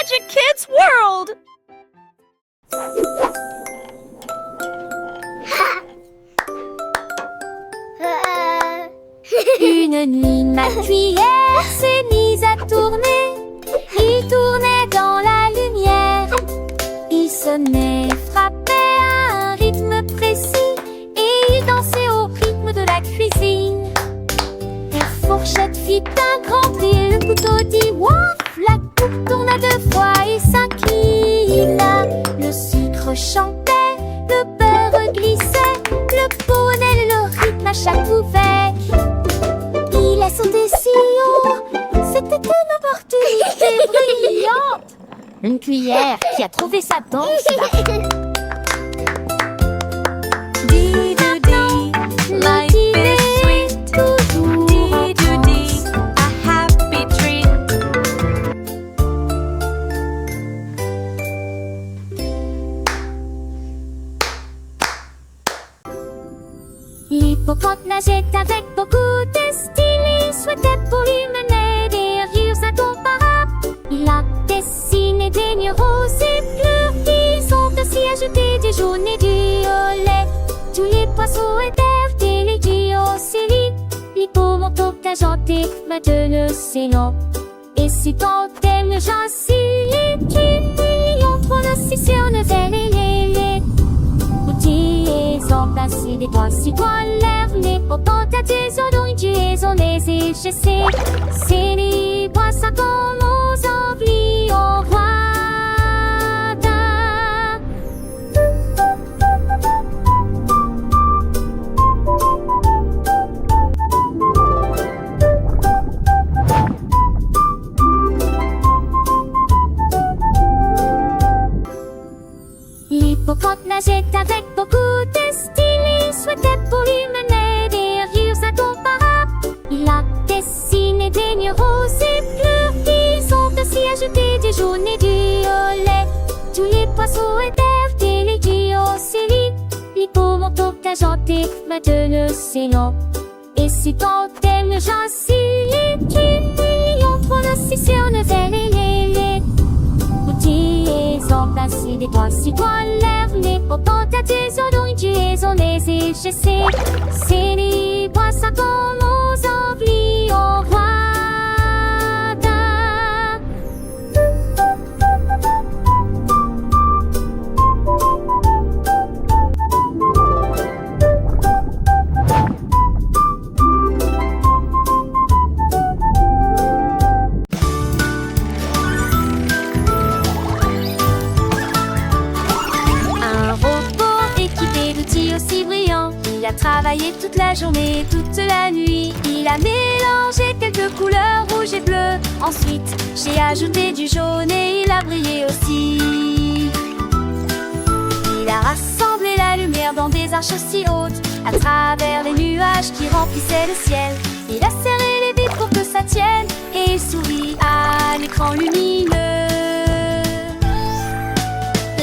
Magic Kids World! Une nuit, ma cuillère s'est mise à tourner. Il tournait dans la lumière. Il sonnait, frappait à un rythme précis. Et il dansait au rythme de la cuisine. La fourchette fit un grand bruit, le couteau dit waf. La coupe tourna 2 fois et s'inclina. Le sucre chantait, le beurre glissait. Le poney, le rythme à chaque bouffée. Il a sauté si haut, c'était une opportunité brillante. Une cuillère qui a trouvé sa danse. Dee-doo-dee, life is sweet. Dee-doo-dee, a happy treat. L'hippocampe nageait avec beaucoup de style. Il souhaitait pour lui mener des rires incomparables. Il a dessiné des nœuds roses et bleus. Ils ont aussi ajouté du jaune et du violet. Tous les poissons étaient des légumes océliques. L'hippomante a chanté de l'océan. Et si tant elle ne jacille qu'une million pour le six sur le vel et les outils emplacés des doigts si dans l'air. Les pourtant à des odeurs tu es en les échessés. C'est les poissons comme aux envies en roi. L'hippocampe nageait avec beaucoup de style. Il souhaitait pour lui mener des rires incomparables. Il a dessiné des nœuds roses et bleus. Ils ont aussi ajouté du jaune et du violet. Tous les poissons étaient des légumes océliques. L'hippomante a chanté de l'océan. Et si tant elle ne jacille qu'une million pour le six sur le vel et les outils emplacés des doigts si dans l'air. Les pourtant à des odeurs tu es en les échessés. C'est les poissons comme aux envies en roi. Il a travaillé toute la journée, toute la nuit. Il a mélangé quelques couleurs rouge et bleu. Ensuite, j'ai ajouté du jaune et il a brillé aussi. Il a rassemblé la lumière dans des arches aussi hautes, à travers les nuages qui remplissaient le ciel. Il a serré les vitres pour que ça tienne et il sourit à l'écran lumineux.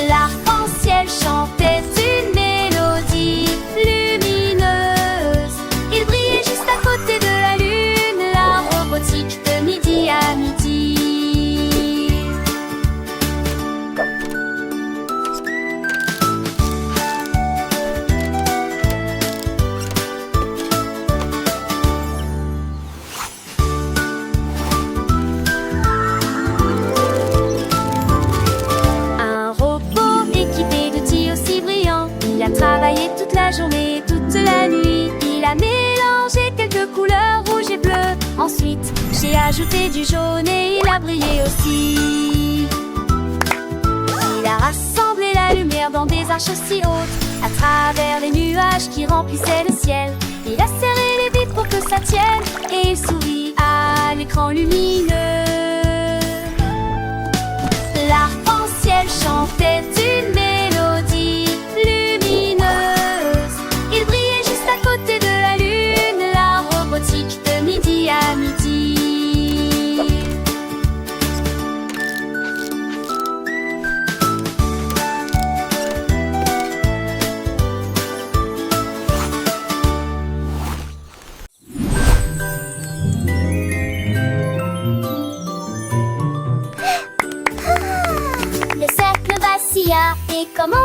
L'arc-en-ciel chantait une mélodie lumineuse. Il brillait juste à côté de la lune, la robotique de midi à midi. Un robot équipé d'outils aussi brillants. Il a travaillé toute la journée, toute la nuit. Il a mélangé quelques couleurs rouge et bleu. Ensuite, j'ai ajouté du jaune et il a brillé aussi. Il a rassemblé la lumière dans des arches aussi hautes, à travers les nuages qui remplissaient le ciel. Il a serré les vitres pour que ça tienne et il sourit à l'écran lumineux. L'arc-en-ciel chantait une mélodie lumineuse. Il brillait juste à côté de la lune, la robotique de midi à midi.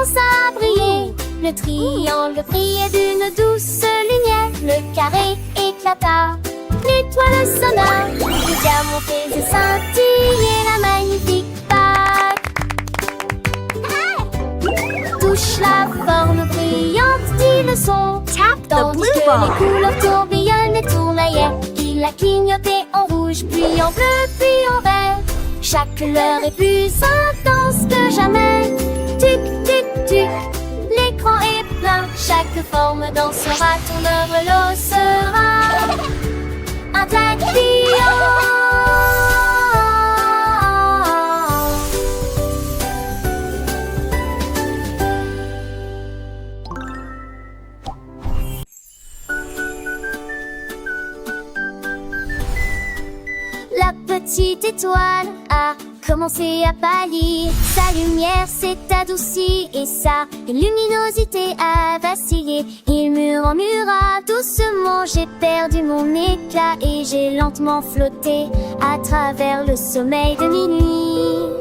commença à briller. Le triangle brillait d'une douce lumière. Le carré éclata, l'étoile sonna. Le diamant faisait scintiller la magnifique bague. Touche la forme brillante, dit le son. Tap the Tandis blue que bar. les couleurs tourbillonnent et tournoyaient. Il a clignoté en rouge, puis en bleu, puis en vert. Chaque couleur est plus intense que jamais. Tic, tic, tic, l'écran est plein. Chaque forme dansera, ton œuvre l'eau sera un tatillon. La petite étoile a commencé à pâlir. Sa lumière s'est adoucie et sa luminosité a vacillé. Il murmura doucement, j'ai perdu mon éclat et j'ai lentement flotté à travers le sommeil de minuit.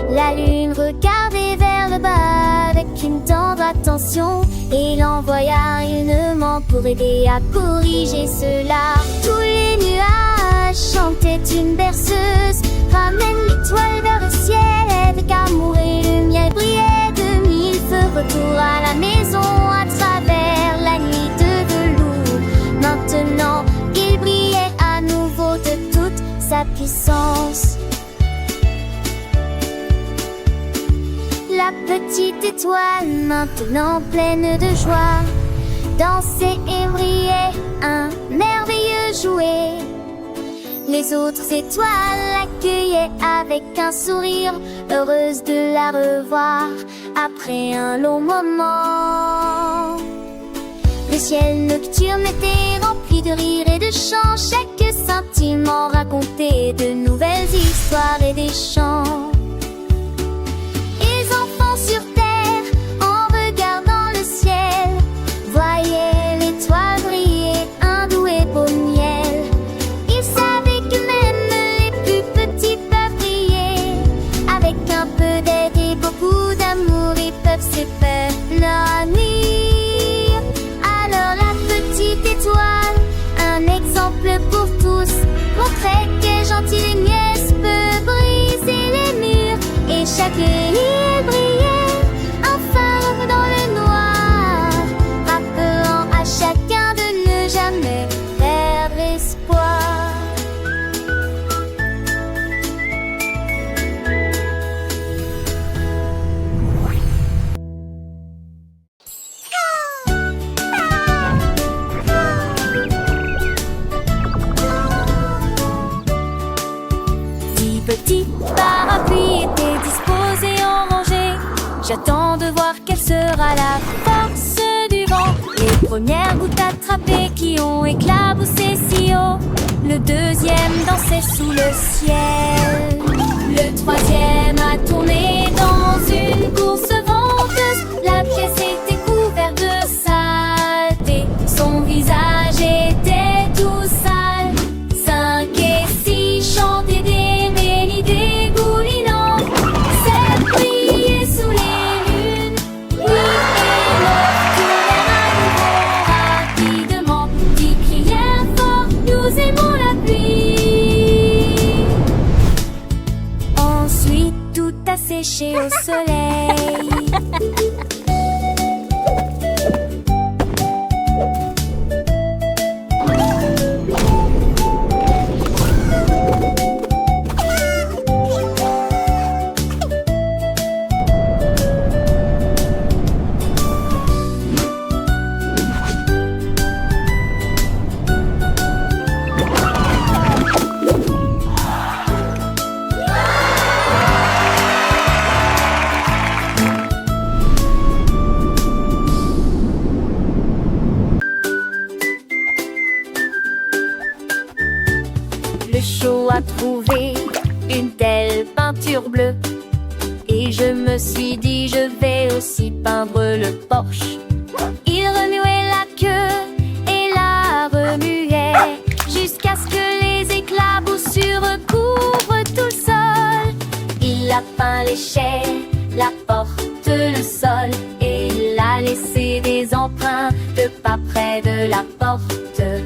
La lune regardait vers le bas avec une tendre attention et il envoya une main pour aider à corriger cela. Tous les nuages chantaient une berceuse, ramène l'étoile vers le ciel avec amour et lumière. Brillait de mille feux, retour à la maison à travers la nuit de velours. Maintenant, il brillait à nouveau de toute sa puissance. La petite étoile, maintenant pleine de joie, dansait et brillait, un merveilleux jouet. Les autres étoiles l'accueillaient avec un sourire, heureuses de la revoir après un long moment. Le ciel nocturne était rempli de rires et de chants, chaque sentiment racontait de nouvelles histoires et des chants. Sur terre, en regardant le ciel, voyaient l'étoile briller, un doux et beau miel. Ils savaient que même les plus petits peuvent briller. Avec un peu d'aide et beaucoup d'amour, ils peuvent s'épanouir. Alors la petite étoile, un exemple pour tous, montrait que gentille nièce peut briser les murs. Et chaque île brillait dans le noir, rappelant à chacun de ne jamais perdre espoir. Dix petits parapluies étaient disposés en rangée. J'attends de voir quelle sera la force du vent. Les premières gouttes attrapées qui ont éclaboussé si haut. Le deuxième dansait sous le ciel. Le troisième a tourné dans une course venteuse. La pièce était couverte de saleté. Son visage était tout sale. 5 et 6 chantaient des mélodies dégoulinantes. 7 brillaient sous les lunes. 8 et 9 tournèrent à nouveau rapidement. 10 crièrent fort, nous aimons la pluie. Ensuite tout a séché au soleil. Le show a trouvé une telle peinture bleue et je me suis dit je vais aussi peindre le Porsche. Il remuait la queue et la remuait jusqu'à ce que les éclaboussures recouvrent tout le sol. Il a peint l'échelle, la porte, le sol laisser des empreintes de pas près de la porte.